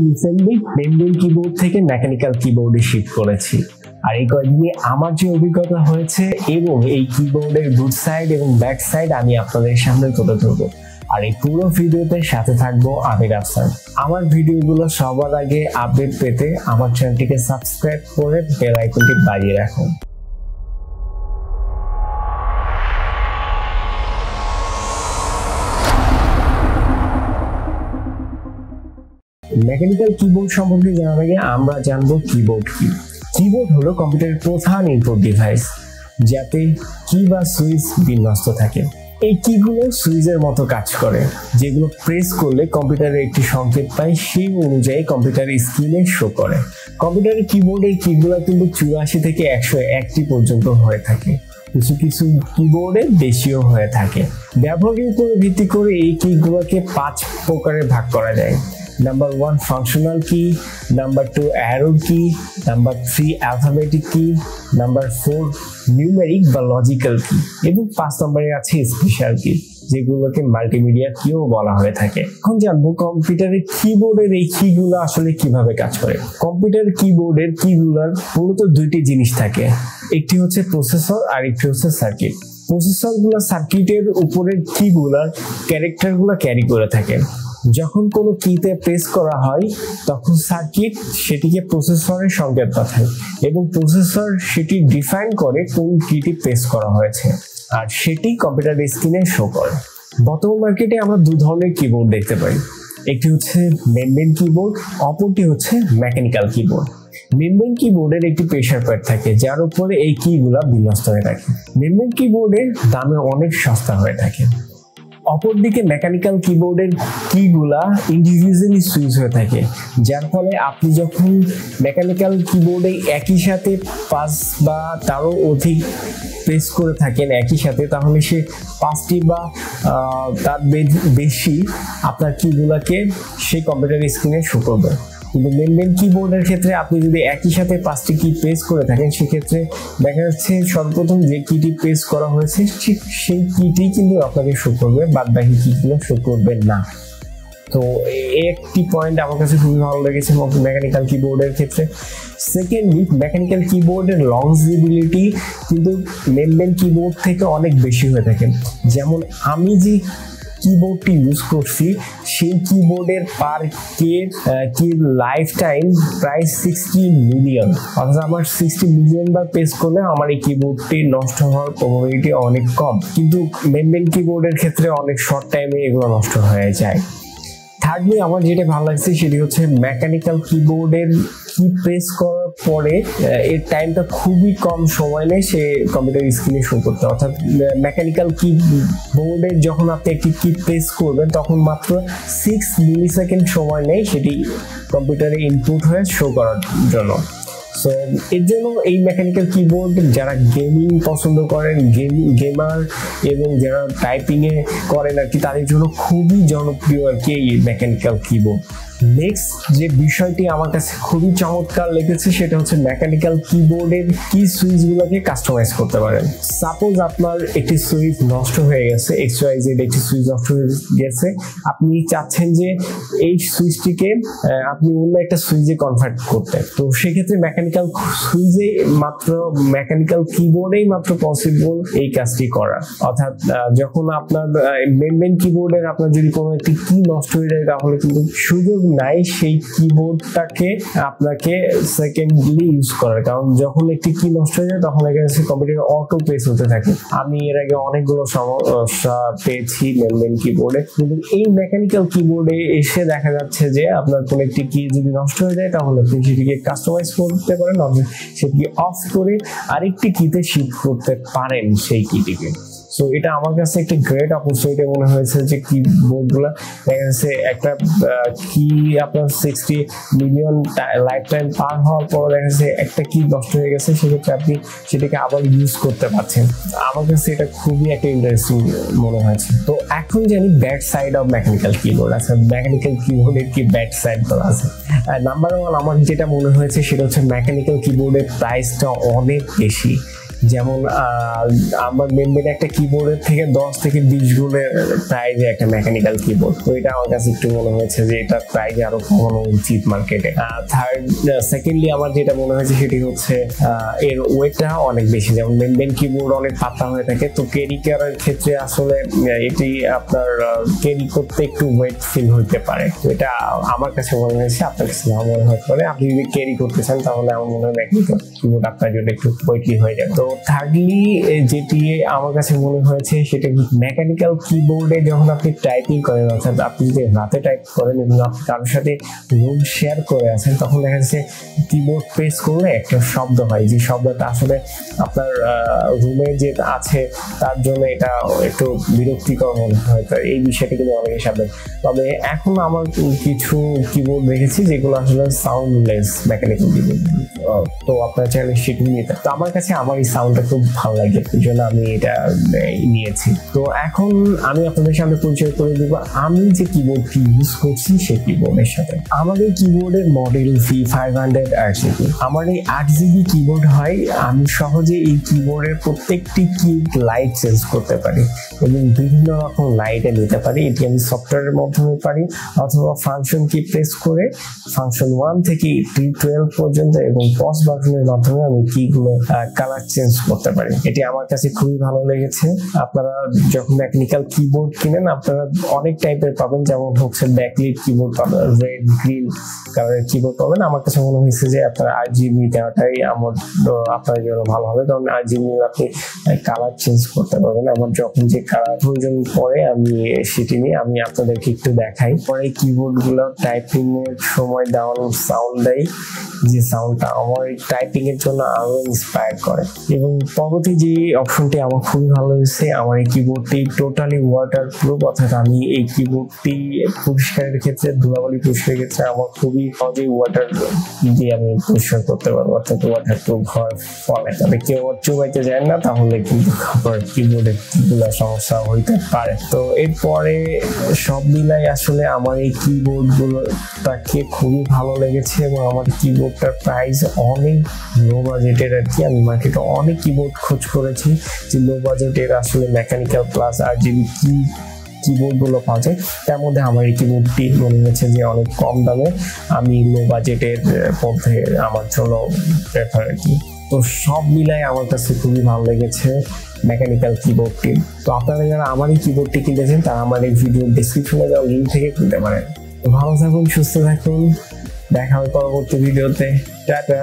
Recently membrane keyboard থেকে mechanical কিবোর্ডে shift করেছি। আর এই কয়েকদিনে আমার যে অভিজ্ঞতা হয়েছে এবং এই কিবোর্ডের গুড সাইড এবং ব্যাড সাইড আমি আপনাদের সামনে তুলে ধরবো। আর এই পুরো ভিডিওতে সাথে থাকবো আবির আফসান। আমার ভিডিওগুলো সবার আগে আপডেট পেতে আমার চ্যানেলটিকে সাবস্ক্রাইব করে বেল আইকনটি বাজিয়ে রাখুন। মেকানিক্যাল কিবোর্ড সম্পর্কে জানার আগে আমরা জানবো কিবোর্ড কি। কিবোর্ড হলো কম্পিউটারের প্রধান ইনপুট ডিভাইস, যাতে কি বা সুইচ বিন্যস্ত থাকে। এই কিগুলো সুইচের মতো কাজ করে, যেগুলো প্রেস করলে কম্পিউটারে একটি সংকেত পায়, সেই অনুযায়ী কম্পিউটারের স্ক্রিনে শো করে। কম্পিউটারের কিবোর্ডের কিগুলো কিন্তু 84 থেকে 101টি পর্যন্ত হয়ে থাকে, কিছু কিছু কিবোর্ডে বেশিও হয়ে থাকে। ব্যবহারের উপর ভিত্তি করে এই কিগুলোকে 5 প্রকারে ভাগ করা যায়। নাম্বার 1 ফাংশনাল কি, নাম্বার 2 অ্যারো কি, নাম্বার 3 অ্যালফাবেটিক কি, নাম্বার 4 নিউমেরিক বা লজিক্যাল কি, এবং 5 নম্বরে আছে স্পেশাল কি, যেগুলোকে মাল্টিমিডিয়া কিও বলা হয়ে থাকে। এখন জানবো কম্পিউটারের কিবোর্ডের এই কিগুলো আসলে কিভাবে কাজ করে। কম্পিউটার কিবোর্ডের কিগুলোর মূলত দুইটি জিনিস থাকে, একটি হচ্ছে প্রসেসর আর একটি হচ্ছে সার্কিট। প্রসেসরগুলো সার্কিটের উপরের কিগুলোর ক্যারেক্টারগুলো ক্যারি করে থাকে। যখন কোনো কিতে প্রেস করা হয় তখন সার্কিট সেটিকে প্রসেসরের সংকেত পাঠায় এবং প্রসেসর সেটি ডিফাইন করে কোন কিটি প্রেস করা হয়েছে, আর সেটি কম্পিউটার স্ক্রিনে শো করে। বর্তমান মার্কেটে আমরা দু ধরনের কিবোর্ড দেখতে পাই, একটি হচ্ছে মেমব্রেন কিবোর্ড, অপরটি হচ্ছে মেকানিক্যাল কিবোর্ড। মেমব্রেন কিবোর্ডের একটি প্রেসার প্যাড থাকে, যার উপরে এই কিগুলা বিন্যস্ত হয়ে থাকে। মেমব্রেন কিবোর্ডের দামে অনেক সস্তা হয়ে থাকে। অপরদিকে মেকানিক্যাল কিবোর্ডের কিগুলা ইন্ডিভিজুয়ালি সুইচ হয়ে থাকে, যার ফলে আপনি যখন মেকানিক্যাল কিবোর্ডে একই সাথে 5 বা তারও অধিক প্রেস করে থাকেন একই সাথে, তাহলে সে 5টি বা তার বেশি আপনার কিগুলাকে সেই কম্পিউটার স্ক্রিনে শো করবে। কিন্তু মেমব্রেন কিবোর্ডের ক্ষেত্রে আপনি যদি একই সাথে 5টি কি প্রেস করে থাকেন, সেক্ষেত্রে দেখা যাচ্ছে সর্বপ্রথম যে কিটি প্রেস করা হয়েছে ঠিক সেই কিটি কিন্তু আপনাকে শো করবে, বাদ বাকি কিগুলো শো করবে না। তো একটি পয়েন্ট আমার কাছে খুবই ভালো লেগেছে মেকানিক্যাল কিবোর্ডের ক্ষেত্রে। সেকেন্ডলি, মেকানিক্যাল কিবোর্ডের লংজিবিলিটি কিন্তু মেমব্রেন কিবোর্ড থেকে অনেক বেশি হয়ে থাকে। যেমন আমি যে কিবোর্ডটি ইউজ করছি সেই কিবোর্ডের পার কি লাইফ টাইম প্রায় 60 মিলিয়ন, অর্থাৎ আমার 60 মিলিয়ন বার প্রেস করলে আমার এই কিবোর্ডটি নষ্ট হওয়ার প্রবাবিলিটি অনেক কম, কিন্তু মেমব্রেন কিবোর্ডের ক্ষেত্রে অনেক শর্ট টাইমে এগুলো নষ্ট হয়ে যায়। থার্ডলি, আমার যেটা ভালো লাগছে সেটি হচ্ছে মেকানিক্যাল কিবোর্ডের কি প্রেস করার পরে এর টাইমটা খুবই কম সময় নেয় সে কম্পিউটার স্ক্রিনে শো করতে। অর্থাৎ মেকানিক্যাল কিবোর্ডে যখন আপনি একটি কি প্রেস করবেন তখন মাত্র 6 মিলিসেকেন্ড সময় নেয় সেটি কম্পিউটারে ইনপুট হয়ে শো করার জন্য। সো এর জন্য এই মেকানিক্যাল কিবোর্ড যারা গেমিং পছন্দ করেন, গেমার এবং যারা টাইপিং এ করেন আর কি, তাদের জন্য খুবই জনপ্রিয় আর কি এই মেকানিক্যাল কিবোর্ড। নেক্সট যে বিষয়টি আমার কাছে খুবই চমৎকার লেগেছে সেটা হচ্ছে মেকানিক্যাল কিবোর্ডের কি সুইচগুলোকে কাস্টমাইজ করতে পারেন। সাপোজ আপনার একটি সুইচ নষ্ট হয়ে গেছে, XYZ একটি সুইচ নষ্ট হয়ে গেছে, আপনি চাচ্ছেন যে এই সুইচটিকে আপনি অন্য একটা সুইচে কনভার্ট করতে, তো সেক্ষেত্রে মেকানিক্যাল সুইচে মাত্র মেকানিক্যাল কিবোর্ডেই মাত্র পসিবল এই কাজটি করা। অর্থাৎ যখন আপনার মেমব্রেন কিবোর্ডের আপনার যদি কোনো একটি কি নষ্ট হয়ে যায় তাহলে কিন্তু সুযোগ নাই সেই কিবোর্ডটাকে আপনাকে সেকেন্ডলি ইউজ করার, কারণ যখন একটি কি নষ্ট হয়ে যায় তখন এখানে কম্পিউটার অটো প্রেস হতে থাকে। আমি এর আগে অনেকগুলো সমস্যা পেয়েছি মেমব্রেন কিবোর্ডে, কিন্তু এই মেকানিক্যাল কিবোর্ডে এসে দেখা যাচ্ছে যে আপনার কোনো একটি কি যদি নষ্ট হয়ে যায় তাহলে আপনি সেটিকে কাস্টমাইজ করতে পারেন, সেটিকে অফ করে আরেকটি কিতে শিফট করতে পারেন সেই কিটিকে। সো এটা আমার কাছে একটা গ্রেট অপরচুনিটি মনে হয়েছে যে কিবোর্ডগুলো দেখা যাচ্ছে একটা কি আপনার 60 মিলিয়ন লাইফ টাইম পার হওয়ার পর দেখা যাচ্ছে একটা কি নষ্ট হয়ে গেছে, সেক্ষেত্রে আপনি সেটাকে আবার ইউজ করতে পারছেন। আমার কাছে এটা খুবই একটা ইন্টারেস্টিং মনে হয়েছে। তো এখন জানি bad side of mechanical keyboard আছে, মেকানিক্যাল কিবোর্ডের কি ব্যাড সাইড তো আছে। নাম্বার 1 আমার যেটা মনে হয়েছে সেটা হচ্ছে মেকানিক্যাল কিবোর্ডের প্রাইসটা অনেক বেশি। যেমন আমার মেনবেন একটা কিবোর্ডের থেকে 10 থেকে 20 গুণের প্রাইজে একটা মেকানিক্যাল কিবোর্ড, তো এটা আমার কাছে একটু মনে হয়েছে যে এটা প্রাইস আরো কমানো উচিত মার্কেটে। সেকেন্ডলি আমার যেটা মনে হয়েছে সেটি হচ্ছে এর ওয়েটটা অনেক বেশি, যেমন মেনবেন কিবোর্ড অনেক পাতলা হয়ে থাকে, তো ক্যারি করার ক্ষেত্রে আসলে এটি আপনার ক্যারি করতে একটু ওয়েট ফিল হতে পারে, তো এটা আমার কাছে মনে হয়েছে, আপনার কাছে না মনে হতে পারে। আপনি যদি ক্যারি করতে চান তাহলে আমার মনে হয় মেকানিক্যাল কিবোর্ড আপনার জন্য একটু ওয়েটলি হয়ে যাবে। তো থার্ডলি যেটি আমার কাছে মনে হয়েছে সেটা মেকানিক্যাল কিবোর্ডে যখন আপনি টাইপিং করেন, অর্থাৎ আপনি যদি রাতে টাইপ করেন এবং আপনি কারোর সাথে রুম শেয়ার করে আছেন, তখন দেখা যাচ্ছে কিবোর্ড প্রেস করলে একটা শব্দ হয়, যে শব্দটা আসলে আপনার রুমে যে আছে তার জন্য এটা একটু বিরক্তিকর মনে হয়। তো এই বিষয়টা কিন্তু অনেকের সাথে, তবে এখন আমার কিছু কিবোর্ড দেখেছি যেগুলো আসলে সাউন্ডলেস মেকানিক্যাল কিবোর্ড, তো আপনার চাইলে সেগুলো নিতে। তো আমার কাছে আমার এই সাউন্ডটা খুব ভালো লাগে, এই জন্য আমি এটা নিয়েছি। তো এখন আমি আপনাদের সামনে পরিচয় করে দিব আমি যে কিবোর্ডটি ইউজ করছি সেই কিবোর্ডের সাথে। আমার এই কিবোর্ডের মডেল V500 RGB। আমার এই 8GB কিবোর্ড হয়, আমি সহজে এই কিবোর্ডের প্রত্যেকটি কি লাইট চেঞ্জ করতে পারি এবং বিভিন্ন রকম লাইটে নিতে পারি। এটি আমি সফটওয়্যারের মাধ্যমে পারি, অথবা ফাংশন কি প্রেস করে ফাংশন 1 থেকে T12 পর্যন্ত এবং পজ বাটনের মাধ্যমে আমি কিগুলো কালার চেঞ্জ করতে পারি। এটি আমার কাছে খুবই ভালো লেগেছে। আপনারা যখন মেকানিক্যাল কিবোর্ড কিনেন আপনারা অনেক টাইপের পাবেন, যেমন হচ্ছে ব্যাকলিট কিবোর্ড পাবেন, রেড গ্রিন কালারের কিবোর্ড পাবেন। আমার কাছে মনে হয়েছে যে আপনার RGB দেওয়াটাই আপনার জন্য ভালো হবে, কারণ RGB আপনি কালার চেঞ্জ করতে পারবেন। আমার যখন যে কালার প্রয়োজন পড়ে আমি সেটি নিয়ে আমি আপনাদেরকে একটু দেখাই। পরে কিবোর্ড গুলো টাইপিং এর সময় দেওয়ার সাউন্ড দেয়, যে সাউন্ডটা আমার টাইপিং এর জন্য আরো ইন্সপায়ার করে। এবং পরবর্তী যে অপশনটি আমার খুবই ভালো লেগেছে, আমার এই কিবোর্ডটি টোটালি ওয়াটার প্রুফ, অর্থাৎ আমি এই কিবোর্ডটি পরিষ্কারের ক্ষেত্রে, ধুলাবালি পরিষ্কারের ক্ষেত্রে আমার খুবই সহজেই ওয়াটার দিয়ে আমি পরিষ্কার করতে পারবো, অর্থাৎ ওয়াটার প্রুফ হওয়ার ফলে। তবে কেউ চুবাইতে যায় না, তাহলে কিন্তু আপনার কিবোর্ডের কিছুগুলো সমস্যা হইতে পারে। তো এরপরে সব মিলাই আসলে আমার এই কিবোর্ড গুলোটাকে খুবই ভালো লেগেছে এবং আমার কিবোর্ডটার প্রাইস অনেক লো বাজেটের আর কি। আমি মার্কেটে অনেক কিবোর্ড খোঁজ করেছি যে লো বাজেটের আসলে মেকানিক্যাল প্লাস RGB কিবোর্ড গুলো পাওয়া যায়, তার মধ্যে আমার এই কিবোর্ডটি মনে হয়েছে যে অনেক কম দামে আমি লো বাজেটের মধ্যে আমার জন্য প্রেফার আর কি। তো সব মিলাই আমার কাছে খুবই ভালো লেগেছে মেকানিক্যাল কিবোর্ডটি। তো আপনারা যারা আমার এই কিবোর্ডটি কিনতেছেন তারা আমার এই ভিডিও ডেসক্রিপশনে দেওয়া লিঙ্ক থেকে কিনতে পারেন। ভালো থাকুন, সুস্থ থাকুন, দেখা হবে পরবর্তী ভিডিওতে। টাটা।